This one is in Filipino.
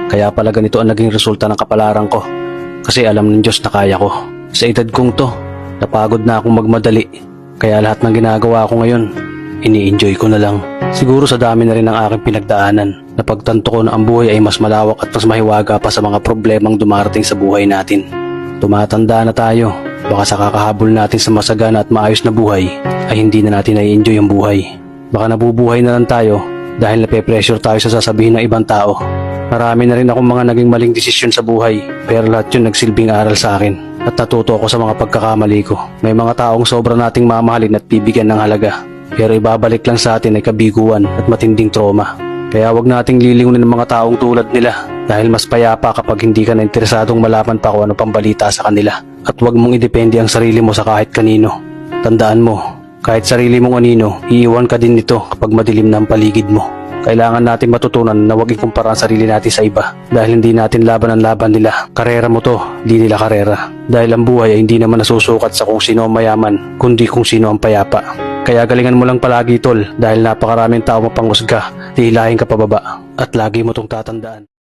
Kaya pala ganito ang naging resulta ng kapalaran ko. Kasi alam ng Diyos na kaya ko. Sa edad kong to, napagod na akong magmadali. Kaya lahat ng ginagawa ko ngayon, ini-enjoy ko na lang. Siguro sa dami na rin ng aking pinagdaanan, napagtanto ko na ang buhay ay mas malawak at mas mahiwaga pa sa mga problemang dumarating sa buhay natin. Tumatanda na tayo, baka sa kakahabol natin sa masagana at maayos na buhay, ay hindi na natin nai-enjoy ang buhay. Baka nabubuhay na lang tayo dahil nape-pressure tayo sa sasabihin ng ibang tao. Marami na rin akong mga naging maling desisyon sa buhay, pero lahat yun nagsilbing aral sa akin at natuto ako sa mga pagkakamali ko. May mga taong sobra nating mamahalin at bibigyan ng halaga, pero ibabalik lang sa atin ay kabiguan at matinding trauma. Kaya wag nating lilingunin ng mga taong tulad nila dahil mas payapa kapag hindi ka na interesadong malaman pa kung ano pang balita sa kanila. At wag mong idepende ang sarili mo sa kahit kanino. Tandaan mo, kahit sarili mong anino, iiwan ka din nito kapag madilim na ang paligid mo. Kailangan natin matutunan na huwag ikumpara ang sarili natin sa iba dahil hindi natin laban ang laban nila. Karera mo to, di nila karera. Dahil ang buhay ay hindi naman nasusukat sa kung sino ang mayaman, kundi kung sino ang payapa. Kaya galingan mo lang palagi tol dahil napakaraming tao mapanghusga, hihilahin ka pababa at lagi mo tong tatandaan.